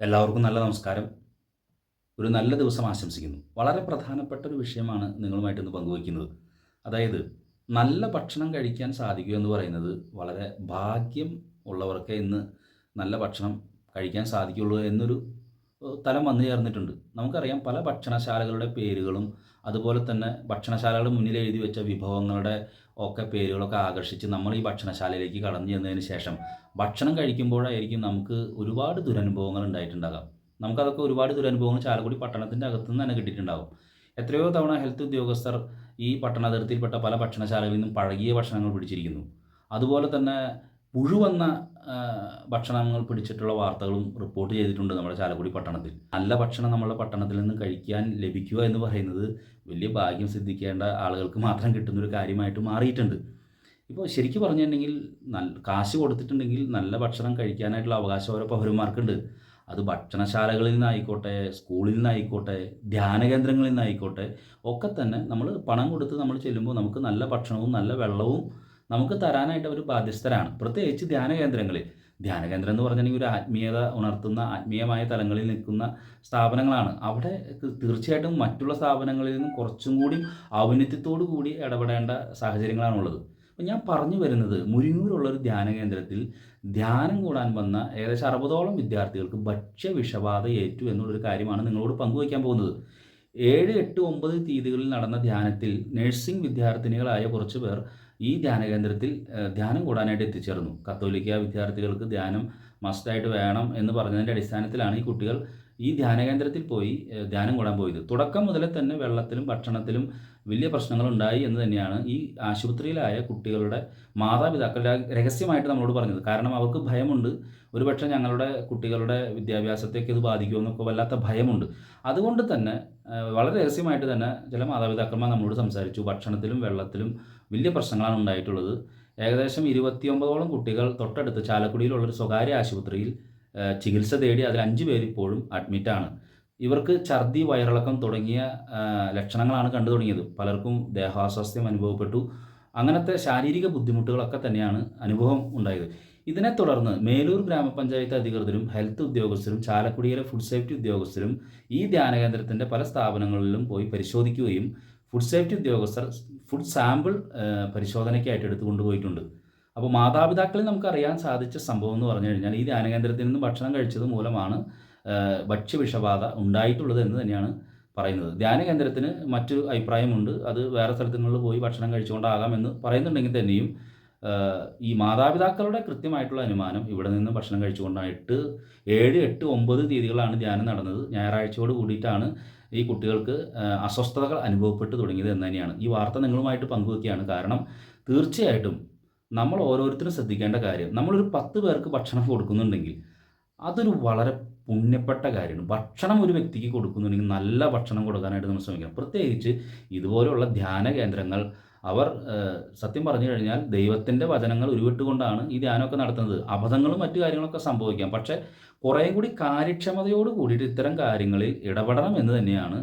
എല്ലാവർക്കും നല്ല നമസ്കാരം. ഒരു നല്ല ദിവസം ആശംസിക്കുന്നു. വളരെ പ്രധാനപ്പെട്ട ഒരു വിഷയമാണ് നിങ്ങളുമായിട്ട് ഇന്ന് പങ്കുവയ്ക്കുന്നത്. അതായത് നല്ല ഭക്ഷണം കഴിക്കാൻ സാധിക്കുക എന്ന് പറയുന്നത് വളരെ ഭാഗ്യം ഉള്ളവർക്കേ ഇന്ന് നല്ല ഭക്ഷണം കഴിക്കാൻ സാധിക്കുകയുള്ളൂ എന്നൊരു തലം വന്നു ചേർന്നിട്ടുണ്ട്. നമുക്കറിയാം പല ഭക്ഷണശാലകളുടെ പേരുകളും അതുപോലെ തന്നെ ഭക്ഷണശാലകളുടെ മുന്നിൽ എഴുതി വെച്ച വിഭവങ്ങളുടെ ഒക്കെ പേരുകളൊക്കെ ആകർഷിച്ച് നമ്മൾ ഈ ഭക്ഷണശാലയിലേക്ക് കടന്നു ചെന്നതിന് ശേഷം ഭക്ഷണം കഴിക്കുമ്പോഴായിരിക്കും നമുക്ക് ഒരുപാട് ദുരനുഭവങ്ങൾ ഉണ്ടായിട്ടുണ്ടാകാം. നമുക്കതൊക്കെ ഒരുപാട് ദുരനുഭവങ്ങൾ ചാലക്കുടി പട്ടണത്തിൻ്റെ അകത്തുനിന്ന് തന്നെ കിട്ടിയിട്ടുണ്ടാകും. എത്രയോ തവണ ഹെൽത്ത് ഉദ്യോഗസ്ഥർ ഈ പട്ടണാതിർത്തിയിൽപ്പെട്ട പല ഭക്ഷണശാലകളിൽ നിന്നും പഴകിയ ഭക്ഷണങ്ങൾ പിടിച്ചിരിക്കുന്നു. അതുപോലെ തന്നെ പുഴുവന്ന ഭക്ഷണങ്ങൾ പിടിച്ചിട്ടുള്ള വാർത്തകളും റിപ്പോർട്ട് ചെയ്തിട്ടുണ്ട് നമ്മുടെ ചാലക്കുടി പട്ടണത്തിൽ. നല്ല ഭക്ഷണം നമ്മുടെ പട്ടണത്തിൽ നിന്ന് കഴിക്കാൻ ലഭിക്കുക എന്ന് പറയുന്നത് വലിയ ഭാഗ്യം സിദ്ധിക്കേണ്ട ആളുകൾക്ക് മാത്രം കിട്ടുന്നൊരു കാര്യമായിട്ട് മാറിയിട്ടുണ്ട്. ഇപ്പോൾ ശരിക്കും പറഞ്ഞിട്ടുണ്ടെങ്കിൽ കാശ് കൊടുത്തിട്ടുണ്ടെങ്കിൽ നല്ല ഭക്ഷണം കഴിക്കാനായിട്ടുള്ള അവകാശം ഓരോ പൗരന്മാർക്കുണ്ട്. അത് ഭക്ഷണശാലകളിൽ നിന്നായിക്കോട്ടെ, സ്കൂളിൽ നിന്നായിക്കോട്ടെ, ധ്യാന കേന്ദ്രങ്ങളിൽ നിന്നായിക്കോട്ടെ, ഒക്കെ തന്നെ നമ്മൾ പണം കൊടുത്ത് നമ്മൾ ചെല്ലുമ്പോൾ നമുക്ക് നല്ല ഭക്ഷണവും നല്ല വെള്ളവും നമുക്ക് തരാനായിട്ട് അവർ ബാധ്യസ്ഥരാണ്. പ്രത്യേകിച്ച് ധ്യാന കേന്ദ്രങ്ങളിൽ. ധ്യാന കേന്ദ്രം എന്ന് പറഞ്ഞിട്ടുണ്ടെങ്കിൽ ഒരു ആത്മീയത ഉണർത്തുന്ന ആത്മീയമായ തലങ്ങളിൽ നിൽക്കുന്ന സ്ഥാപനങ്ങളാണ്. അവിടെ തീർച്ചയായിട്ടും മറ്റുള്ള സ്ഥാപനങ്ങളിൽ നിന്നും കുറച്ചും കൂടി ഔന്നത്യത്തോടു കൂടി ഇടപെടേണ്ട സാഹചര്യങ്ങളാണുള്ളത്. അപ്പം ഞാൻ പറഞ്ഞു വരുന്നത്, മുരിങ്ങൂരുള്ളൊരു ധ്യാന കേന്ദ്രത്തിൽ ധ്യാനം കൂടാൻ വന്ന ഏകദേശം 60ഓളം വിദ്യാർത്ഥികൾക്ക് ഭക്ഷ്യവിഷബാധ ഏറ്റു എന്നുള്ളൊരു കാര്യമാണ് നിങ്ങളോട് പങ്കുവയ്ക്കാൻ പോകുന്നത്. 7, 8, 9 തീയതികളിൽ നടന്ന ധ്യാനത്തിൽ നഴ്സിംഗ് വിദ്യാർത്ഥിനികളായ കുറച്ച് പേർ ഈ ധ്യാനകേന്ദ്രത്തിൽ ധ്യാനം കൂടാനായിട്ട് എത്തിച്ചേർന്നു. കത്തോലിക്ക വിദ്യാർത്ഥികൾക്ക് ധ്യാനം മസ്റ്റായിട്ട് വേണം എന്ന് പറഞ്ഞതിൻ്റെ അടിസ്ഥാനത്തിലാണ് ഈ കുട്ടികൾ ഈ ധ്യാനകേന്ദ്രത്തിൽ പോയി ധ്യാനം കൂടാൻ പോയത്. തുടക്കം മുതലേ തന്നെ വെള്ളത്തിലും ഭക്ഷണത്തിലും വലിയ പ്രശ്നങ്ങളുണ്ടായി എന്ന് തന്നെയാണ് ഈ ആശുപത്രിയിലായ കുട്ടികളുടെ മാതാപിതാക്കൾ രഹസ്യമായിട്ട് നമ്മളോട് പറഞ്ഞത്. കാരണം അവർക്ക് ഭയമുണ്ട്, ഒരുപക്ഷെ ഞങ്ങളുടെ കുട്ടികളുടെ വിദ്യാഭ്യാസത്തേക്ക് ഇത് ബാധിക്കുമെന്നൊക്കെ വല്ലാത്ത ഭയമുണ്ട്. അതുകൊണ്ട് തന്നെ വളരെ രഹസ്യമായിട്ട് തന്നെ ചില മാതാപിതാക്കന്മാർ നമ്മളോട് സംസാരിച്ചു. ഭക്ഷണത്തിലും വെള്ളത്തിലും വലിയ പ്രശ്നങ്ങളാണ് ഉണ്ടായിട്ടുള്ളത്. ഏകദേശം 29ഓളം കുട്ടികൾ തൊട്ടടുത്ത് ചാലക്കുടിയിലുള്ളൊരു സ്വകാര്യ ആശുപത്രിയിൽ ചികിത്സ തേടി അതിൽ 5 പേര് ഇപ്പോഴും അഡ്മിറ്റാണ്. ഇവർക്ക് ഛർദി, വയറിളക്കം തുടങ്ങിയ ലക്ഷണങ്ങളാണ് കണ്ടു തുടങ്ങിയത്. പലർക്കും ദേഹാസ്വാസ്ഥ്യം അനുഭവപ്പെട്ടു. അങ്ങനത്തെ ശാരീരിക ബുദ്ധിമുട്ടുകളൊക്കെ തന്നെയാണ് അനുഭവം ഉണ്ടായത്. ഇതിനെ തുടർന്ന് മേലൂർ ഗ്രാമപഞ്ചായത്ത് അധികൃതരും ഹെൽത്ത് ഉദ്യോഗസ്ഥരും ചാലക്കുടിയിലെ ഫുഡ് സേഫ്റ്റി ഉദ്യോഗസ്ഥരും ഈ ധ്യാനകേന്ദ്രത്തിൻ്റെ പല സ്ഥാപനങ്ങളിലും പോയി പരിശോധിക്കുകയും ഫുഡ് സേഫ്റ്റി ഉദ്യോഗസ്ഥർ ഫുഡ് സാമ്പിൾ പരിശോധനയ്ക്കായിട്ട് എടുത്തു കൊണ്ടുപോയിട്ടുണ്ട്. അപ്പോൾ മാതാപിതാക്കളിൽ നമുക്കറിയാൻ സാധിച്ച സംഭവം എന്ന് പറഞ്ഞു കഴിഞ്ഞാൽ ഈ ധ്യാനകേന്ദ്രത്തിൽ നിന്ന് ഭക്ഷണം കഴിച്ചത് മൂലമാണ് ഭക്ഷ്യവിഷബാധ ഉണ്ടായിട്ടുള്ളത് എന്ന് തന്നെയാണ് പറയുന്നത്. ധ്യാനകേന്ദ്രത്തിന് മറ്റൊരു അഭിപ്രായമുണ്ട്. അത് വേറെ സ്ഥലങ്ങളിൽ പോയി ഭക്ഷണം കഴിച്ചുകൊണ്ടാകാം എന്ന് പറയുന്നുണ്ടെങ്കിൽ തന്നെയും ഈ മാതാപിതാക്കളുടെ കൃത്യമായിട്ടുള്ള അനുമാനം ഇവിടെ നിന്ന് ഭക്ഷണം കഴിച്ചുകൊണ്ടായിട്ട് 7, 8, 9 തീയതികളാണ് ധ്യാനം നടന്നത്. ഞായറാഴ്ചയോട് കൂടിയിട്ടാണ് ഈ കുട്ടികൾക്ക് അസ്വസ്ഥതകൾ അനുഭവപ്പെട്ടു തുടങ്ങിയത് എന്ന് തന്നെയാണ് ഈ വാർത്ത നിങ്ങളുമായിട്ട് പങ്കുവയ്ക്കുകയാണ്. കാരണം തീർച്ചയായിട്ടും നമ്മൾ ഓരോരുത്തരും ശ്രദ്ധിക്കേണ്ട കാര്യം, നമ്മളൊരു 10 പേർക്ക് ഭക്ഷണം കൊടുക്കുന്നുണ്ടെങ്കിൽ അതൊരു വളരെ പുണ്യപ്പെട്ട കാര്യമാണ്. ഭക്ഷണം ഒരു വ്യക്തിക്ക് കൊടുക്കുന്നുണ്ടെങ്കിൽ നല്ല ഭക്ഷണം കൊടുക്കാനായിട്ട് നമ്മൾ ശ്രമിക്കണം. പ്രത്യേകിച്ച് ഇതുപോലെയുള്ള ധ്യാന കേന്ദ്രങ്ങൾ അവർ സത്യം പറഞ്ഞു കഴിഞ്ഞാൽ ദൈവത്തിൻ്റെ വചനങ്ങൾ ഉരുവിട്ടുകൊണ്ടാണ് ഈ ധ്യാനമൊക്കെ നടത്തുന്നത്. അബദ്ധങ്ങളും മറ്റു കാര്യങ്ങളൊക്കെ സംഭവിക്കാം. പക്ഷേ കുറേ കൂടി കാര്യക്ഷമതയോട് കൂടിയിട്ട് ഇത്തരം കാര്യങ്ങളിൽ ഇടപെടണം എന്ന് തന്നെയാണ്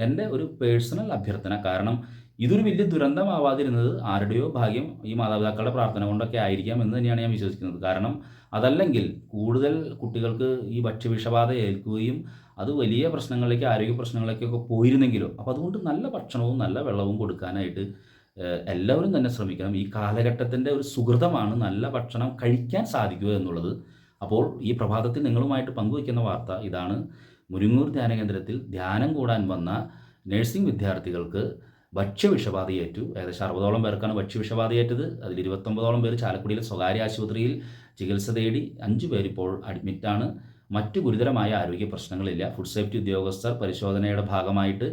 എൻ്റെ ഒരു പേഴ്സണൽ അഭ്യർത്ഥന. കാരണം ഇതൊരു വലിയ ദുരന്തമാവാതിരുന്നത് ആരുടെയോ ഭാഗ്യം, ഈ മാതാപിതാക്കളുടെ പ്രാർത്ഥന കൊണ്ടൊക്കെ ആയിരിക്കാം എന്ന് തന്നെയാണ് ഞാൻ വിശ്വസിക്കുന്നത്. കാരണം അതല്ലെങ്കിൽ കൂടുതൽ കുട്ടികൾക്ക് ഈ ഭക്ഷ്യവിഷബാധ ഏൽക്കുകയും അത് വലിയ പ്രശ്നങ്ങളിലേക്ക്, ആരോഗ്യ പ്രശ്നങ്ങളിലേക്കൊക്കെ പോയിരുന്നെങ്കിലോ. അപ്പോൾ അതുകൊണ്ട് നല്ല ഭക്ഷണവും നല്ല വെള്ളവും കൊടുക്കാനായിട്ട് എല്ലാവരും തന്നെ ശ്രമിക്കണം. ഈ കാലഘട്ടത്തിൻ്റെ ഒരു സുഹൃതമാണ് നല്ല ഭക്ഷണം കഴിക്കാൻ സാധിക്കുക എന്നുള്ളത്. അപ്പോൾ ഈ പ്രഭാതത്തിൽ നിങ്ങളുമായിട്ട് പങ്കുവയ്ക്കുന്ന വാർത്ത ഇതാണ്. മുരിങ്ങൂർ ധ്യാനകേന്ദ്രത്തിൽ ധ്യാനം കൂടാൻ വന്ന നഴ്സിംഗ് വിദ്യാർത്ഥികൾക്ക് ഭക്ഷ്യവിഷബാധയേറ്റു. ഏകദേശം 60ഓളം പേർക്കാണ് ഭക്ഷ്യവിഷബാധയേറ്റത്. അതിൽ 29ഓളം പേര് ചാലക്കുടിയിലെ സ്വകാര്യ ആശുപത്രിയിൽ ചികിത്സ തേടി. 5 പേരിപ്പോൾ അഡ്മിറ്റാണ്. മറ്റു ഗുരുതരമായ ആരോഗ്യ പ്രശ്നങ്ങളില്ല. ഫുഡ് സേഫ്റ്റി ഉദ്യോഗസ്ഥർ പരിശോധനയുടെ ഭാഗമായിട്ട്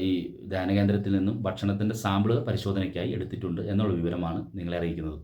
ഈ ധ്യാനകേന്ദ്രത്തിൽ നിന്നും ഭക്ഷണത്തിൻ്റെ സാമ്പിൾ പരിശോധനയ്ക്കായി എടുത്തിട്ടുണ്ട് എന്നുള്ള വിവരമാണ് നിങ്ങളെ അറിയിക്കുന്നത്.